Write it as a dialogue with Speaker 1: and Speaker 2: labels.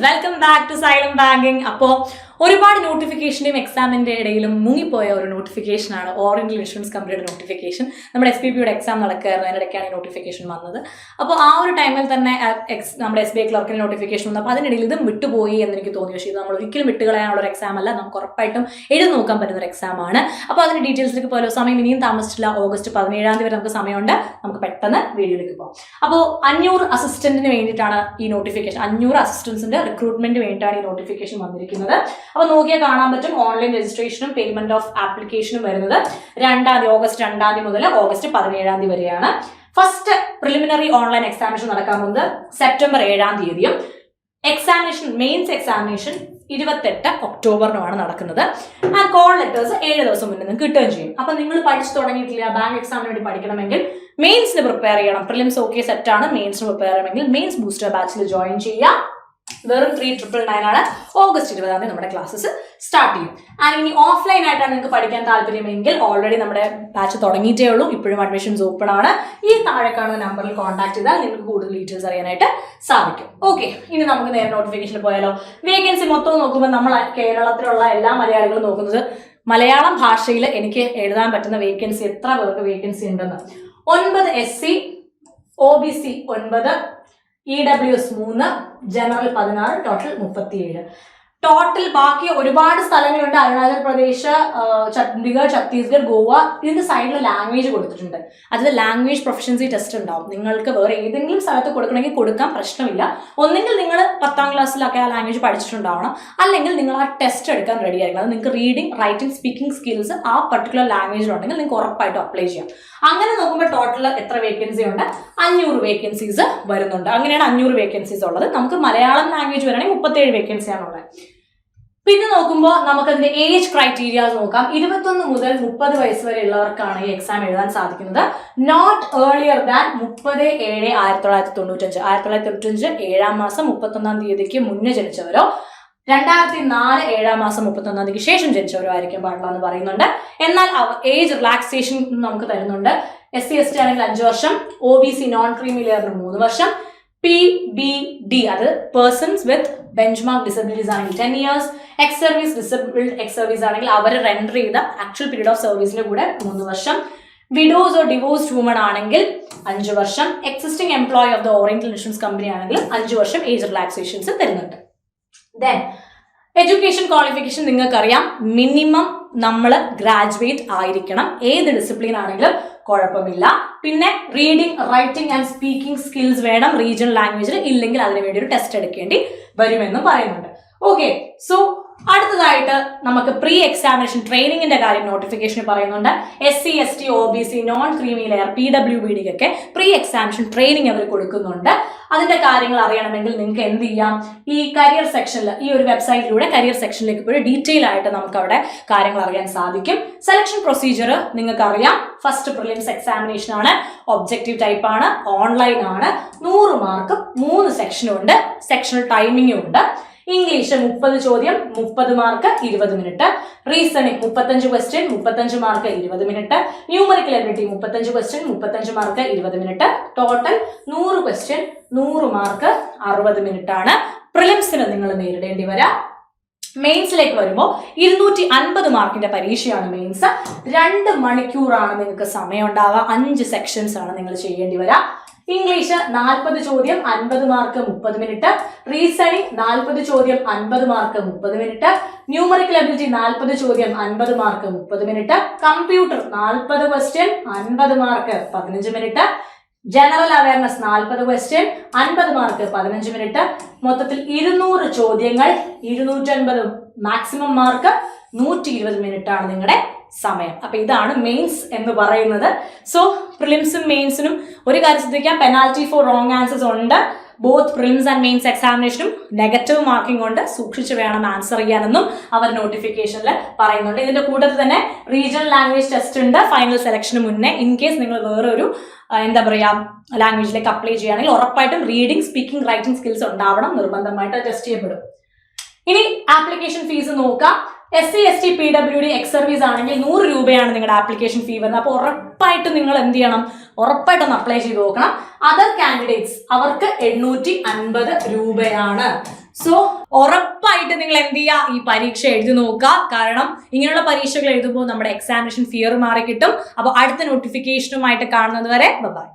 Speaker 1: Welcome back to silent banking. അപ്പോൾ ഒരുപാട് നോട്ടിഫിക്കേഷൻ്റെയും എക്സാമിൻ്റെ ഇടയിലും മുങ്ങിപ്പോയ ഒരു നോട്ടിഫിക്കേഷനാണ് ഓറിയന്റൽ ഇൻഷുറൻസ് കമ്പനിയുടെ നോട്ടിഫിക്കേഷൻ. നമ്മുടെ SPPയുടെ എക്സാം നടക്കുകയായിരുന്നു, അതിനിടയ്ക്കാണ് ഈ നോട്ടിഫിക്കേഷൻ വന്നത്. അപ്പോൾ ആ ഒരു ടൈമിൽ തന്നെ നമ്മുടെ SBI ക്ലർക്കിൻ്റെ നോട്ടിഫിക്കേഷൻ വന്നു. അപ്പോൾ അതിനിടയിൽ ഇതും വിട്ടുപോയി എന്ന് എനിക്ക് തോന്നി. പക്ഷേ ഇത് നമ്മൾ ഒരിക്കലും വിട്ടുകളയാനുള്ള ഒരു എക്സാം അല്ല, നമുക്ക് ഉറപ്പായിട്ടും എഴുതി നോക്കാൻ പറ്റുന്ന ഒരു എക്സാമാണ്. അപ്പോൾ അതിൻ്റെ ഡീറ്റെയിൽസിലേക്ക് പോയാലോ, സമയം ഇനിയും താമസിച്ചില്ല. ഓഗസ്റ്റ് 17 വരെ നമുക്ക് സമയമുണ്ട്. നമുക്ക് പെട്ടെന്ന് വീഡിയോയിലേക്ക് പോകാം. അപ്പോൾ 500 അസിസ്റ്റന്റിന് വേണ്ടിയിട്ടാണ് ഈ നോട്ടിഫിക്കേഷൻ, 500 അസിസ്റ്റൻസിന്റെ റിക്രൂട്ട്മെന്റ് വേണ്ടിയിട്ടാണ് ഈ നോട്ടിഫിക്കേഷൻ വന്നിരിക്കുന്നത്. അപ്പോൾ നോക്കിയാൽ കാണാൻ പറ്റും, ഓൺലൈൻ രജിസ്ട്രേഷനും പേയ്മെന്റ് ഓഫ് ആപ്ലിക്കേഷനും വരുന്നത് ഓഗസ്റ്റ് 2 മുതൽ ഓഗസ്റ്റ് 17 വരെയാണ്. ഫസ്റ്റ് പ്രിലിമിനറി ഓൺലൈൻ എക്സാമിനേഷൻ നടക്കാൻ പോകുന്നത് സെപ്റ്റംബർ 7 എക്സാമിനേഷൻ, മെയിൻസ് എക്സാമിനേഷൻ 28 ഒക്ടോബറിനുമാണ് നടക്കുന്നത്. ആ കോൾ ലെറ്റേഴ്സ് 7 ദിവസം മുന്നേ നിങ്ങൾക്ക് കിട്ടുകയും ചെയ്യും. അപ്പൊ നിങ്ങൾ പഠിച്ചു തുടങ്ങിയിട്ടില്ല, ബാങ്ക് എക്സാമിന് വേണ്ടി പഠിക്കണമെങ്കിൽ മെയിൻസിന് പ്രിപ്പയർ ചെയ്യണം. പ്രിലിംസ് ഓക്കെ സെറ്റാണ്, മെയിൻസിന് പ്രിപ്പയർ ചെയ്യണമെങ്കിൽ മെയിൻസ് ബൂസ്റ്റർ ബാച്ചിൽ ജോയിൻ ചെയ്യാം. വെറും 3999 ആണ്. ഓഗസ്റ്റ് 20 നമ്മുടെ ക്ലാസ്സസ് സ്റ്റാർട്ട് ചെയ്യും. ആൻഡ് ഇനി ഓഫ്ലൈൻ ആയിട്ടാണ് നിങ്ങൾക്ക് പഠിക്കാൻ താല്പര്യമെങ്കിൽ ഓൾറെഡി നമ്മുടെ ബാച്ച് തുടങ്ങിയിട്ടേ ഉള്ളൂ, ഇപ്പോഴും അഡ്മിഷൻസ് ഓപ്പൺ ആണ്. ഈ താഴെ കാണുന്ന നമ്പറിൽ കോൺടാക്ട് ചെയ്താൽ നിങ്ങൾക്ക് കൂടുതൽ ഡീറ്റെയിൽസ് അറിയാനായിട്ട് സാധിക്കും. ഓക്കെ, ഇനി നമുക്ക് നേരെ നോട്ടിഫിക്കേഷനിൽ പോയാലോ. വേക്കൻസി മൊത്തം നോക്കുമ്പോൾ നമ്മൾ കേരളത്തിലുള്ള എല്ലാ മലയാളികളും നോക്കുന്നത് മലയാളം ഭാഷയിൽ എനിക്ക് എഴുതാൻ പറ്റുന്ന വേക്കൻസി, എത്ര പേർക്ക് വേക്കൻസി ഉണ്ടെന്ന്. 9 SC, OBC 9, EWS 3, general 16, total 37. Total ബാക്കി ഒരുപാട് സ്ഥലങ്ങളുണ്ട്. അരുണാചൽ പ്രദേശ്, ചണ്ഡീഗഡ്, ഛത്തീസ്ഗഡ്, ഗോവ. ഇതിന്റെ സൈഡിൽ ലാംഗ്വേജ് കൊടുത്തിട്ടുണ്ട്. അതിൽ ലാംഗ്വേജ് പ്രൊഫഷൻസി ടെസ്റ്റ് ഉണ്ടാവും. നിങ്ങൾക്ക് വേറെ ഏതെങ്കിലും സ്ഥലത്ത് കൊടുക്കണമെങ്കിൽ കൊടുക്കാൻ പ്രശ്നമില്ല. ഒന്നെങ്കിൽ നിങ്ങൾ 10ാം ക്ലാസ്സിലൊക്കെ ആ ലാംഗ്വേജ് പഠിച്ചിട്ടുണ്ടാവണം, അല്ലെങ്കിൽ നിങ്ങൾ ആ ടെസ്റ്റ് എടുക്കാൻ റെഡി ആയിരിക്കണം. അത് നിങ്ങൾക്ക് റീഡിംഗ്, റൈറ്റിംഗ്, സ്പീക്കിംഗ് സ്കിൽസ് ആ പർട്ടിക്കുലർ ലാംഗ്വേജിലുണ്ടെങ്കിൽ നിങ്ങൾക്ക് ഉറപ്പായിട്ടും അപ്ലൈ ചെയ്യാം. അങ്ങനെ നോക്കുമ്പോൾ ടോട്ടൽ എത്ര വേക്കൻസി ഉണ്ട്? 500 വേക്കൻസീസ് വരുന്നുണ്ട്. അങ്ങനെയാണ് 500 വേക്കൻസീസ് ഉള്ളത്. നമുക്ക് മലയാളം ലാംഗ്വേജ് വരണമെങ്കിൽ 37 വേക്കൻസിയാണുള്ളത്. പിന്നെ നോക്കുമ്പോൾ നമുക്കതിന്റെ ഏജ് ക്രൈറ്റീരിയാസ് നോക്കാം. 21 മുതൽ 30 വയസ്സ് വരെ ഉള്ളവർക്കാണ് ഈ എക്സാം എഴുതാൻ സാധിക്കുന്നത്. Not earlier than 30/7/1995. 1995 7 മാസം 31 മുന്നേ ജനിച്ചവരോ 2004 7 മാസം 31 ശേഷം ജനിച്ചവരോ ആയിരിക്കും പാടില്ല എന്ന് പറയുന്നുണ്ട്. എന്നാൽ ഏജ് റിലാക്സേഷൻ നമുക്ക് തരുന്നുണ്ട്. SC ST ആണെങ്കിൽ 5 വർഷം, OBC നോൺ ക്രീമി ലെയറിന് 3 വർഷം, PBD അത് പേഴ്സൺസ് വിത്ത് ബെഞ്ച്മാർക്ക് ഡിസബിലിറ്റീസ് ആണെങ്കിൽ 10 years, ex service disabled ex service ആണെങ്കിൽ അവർ റെൻഡർ ചെയ്ത ആക്ച്വൽ പീരീഡ് ഓഫ് സർവീസിന്റെ കൂടെ 3 വർഷം, വിഡോസ് ഓർ ഡിവോഴ്സ്ഡ് വുമൺ ആണെങ്കിൽ 5 വർഷം, existing employee of the oriental insurance company ആണെങ്കിൽ 5 വർഷം ഏജ് റിലാക്സേഷൻസ് തരുന്നുണ്ട്. ദെൻ എഡ്യൂക്കേഷൻ ക്വാളിഫിക്കേഷൻ നിങ്ങൾക്കറിയാം, മിനിമം നമ്മൾ ഗ്രാജുവേറ്റ് ആയിരിക്കണം. ഏത് ഡിസിപ്ലിൻ ആണെങ്കിലും കുഴപ്പമില്ല. പിന്നെ reading, writing and speaking skills വേണം റീജിയണൽ ലാംഗ്വേജിൽ, ഇല്ലെങ്കിൽ അതിനു വേണ്ടി ഒരു ടെസ്റ്റ് എടുക്കേണ്ടി വരുമെന്നും പറയുന്നുണ്ട്. ഓക്കെ, സോ അടുത്തതായിട്ട് നമുക്ക് പ്രീ എക്സാമിനേഷൻ ട്രെയിനിങ്ങിന്റെ കാര്യം നോട്ടിഫിക്കേഷൻ പറയുന്നുണ്ട്. SC ST OBC non creamy layer PWBD ഒക്കെ പ്രീ എക്സാമിനേഷൻ ട്രെയിനിങ് അവർ കൊടുക്കുന്നുണ്ട്. അതിന്റെ കാര്യങ്ങൾ അറിയണമെങ്കിൽ നിങ്ങൾക്ക് എന്ത് ചെയ്യാം, ഈ കരിയർ സെക്ഷനിൽ, ഈ ഒരു വെബ്സൈറ്റിലൂടെ കരിയർ സെക്ഷനിലേക്ക് പോയി ഡീറ്റെയിൽ ആയിട്ട് നമുക്ക് അവിടെ കാര്യങ്ങൾ അറിയാൻ സാധിക്കും. സെലക്ഷൻ പ്രൊസീജിയർ നിങ്ങൾക്ക് അറിയാം. ഫസ്റ്റ് പ്രിലിംസ് എക്സാമിനേഷൻ ആണ്, ഒബ്ജക്റ്റീവ് ടൈപ്പ് ആണ്, ഓൺലൈൻ ആണ്, 100 മാർക്ക്, 3 സെക്ഷനും ഉണ്ട്, സെക്ഷണൽ ടൈമിംഗും ഉണ്ട്. ഇംഗ്ലീഷ് 30 ചോദ്യം, 30 mark, 20 minute. Reasoning 35 question, 35 mark, 20 minute. Numerical ability 35 question, 35 mark, 20 minute. Total 100 question, 100 mark, 60 minute ആണ് പ്രിലിംസിന് നിങ്ങൾ നേരിടേണ്ടി വരാം. മെയിൻസിലേക്ക് വരുമ്പോൾ 250 മാർക്കിന്റെ പരീക്ഷയാണ് മെയിൻസ്. 2 മണിക്കൂറാണ് നിങ്ങൾക്ക് സമയം ഉണ്ടാവുക. 5 സെക്ഷൻസ് ആണ് നിങ്ങൾ ചെയ്യേണ്ടി വരാം. ഇംഗ്ലീഷ് 40 ചോദ്യം, 50 മാർക്ക്, 30 മിനിറ്റ്. റീസണിംഗ് 40 ചോദ്യം, 50 മാർക്ക്, 30 മിനിറ്റ്. ന്യൂമറിക്കൽ എബിലിറ്റി 40 ചോദ്യം, 50 mark, 30 minute. Computer 40 question, 50 mark, 15 minute. General awareness 40 question, 50 mark, 15 minute. മൊത്തത്തിൽ 200 ചോദ്യങ്ങൾ, 250 മാക്സിമം മാർക്ക്, 120 മിനിറ്റ് ആണ് നിങ്ങളുടെ സമയം. അപ്പൊ ഇതാണ് മെയിൻസ് എന്ന് പറയുന്നത്. സോ പ്രിലിംസും മെയിൻസിനും ഒരു കാര്യം ശ്രദ്ധിക്കാം, പെനാൽറ്റി ഫോർ റോങ് ആൻസേഴ്സ് ഉണ്ട്. ബോത്ത് പ്രിലിംസ് ആൻഡ് മെയിൻസ് എക്സാമിനേഷനും നെഗറ്റീവ് മാർക്കിംഗ് കൊണ്ട് സൂക്ഷിച്ച് വേണം ആൻസർ ചെയ്യാനെന്നും അവർ നോട്ടിഫിക്കേഷനിൽ പറയുന്നുണ്ട്. ഇതിന്റെ കൂട്ടത്തിൽ തന്നെ റീജിയണൽ ലാംഗ്വേജ് ടെസ്റ്റ് ഉണ്ട് ഫൈനൽ സെലക്ഷന് മുന്നേ. ഇൻ കേസ് നിങ്ങൾ വേറൊരു ലാംഗ്വേജിലേക്ക് അപ്ലൈ ചെയ്യുകയാണെങ്കിൽ ഉറപ്പായിട്ടും റീഡിംഗ്, സ്പീക്കിംഗ്, റൈറ്റിംഗ് സ്കിൽസ് ഉണ്ടാവണം, നിർബന്ധമായിട്ട് ടെസ്റ്റ് ചെയ്യപ്പെടും. ഇനി ആപ്ലിക്കേഷൻ ഫീസ് നോക്കാം. SC ST PWD ex service ആണെങ്കിൽ 100 രൂപയാണ് നിങ്ങളുടെ ആപ്ലിക്കേഷൻ ഫീ വരുന്നത്. അപ്പോൾ ഉറപ്പായിട്ടും നിങ്ങൾ എന്ത് ചെയ്യണം, ഉറപ്പായിട്ടും അപ്ലൈ ചെയ്ത് നോക്കണം. അതർ കാൻഡിഡേറ്റ്സ് അവർക്ക് 850 രൂപയാണ്. സോ ഉറപ്പായിട്ട് നിങ്ങൾ എന്ത് ചെയ്യുക, ഈ പരീക്ഷ എഴുതി നോക്കുക. കാരണം ഇങ്ങനെയുള്ള പരീക്ഷകൾ എഴുതുമ്പോൾ നമ്മുടെ എക്സാമിനേഷൻ ഫിയർ മാറി കിട്ടും. അപ്പോൾ അടുത്ത നോട്ടിഫിക്കേഷനുമായിട്ട് കാണുന്നത് വരെ ബൈ.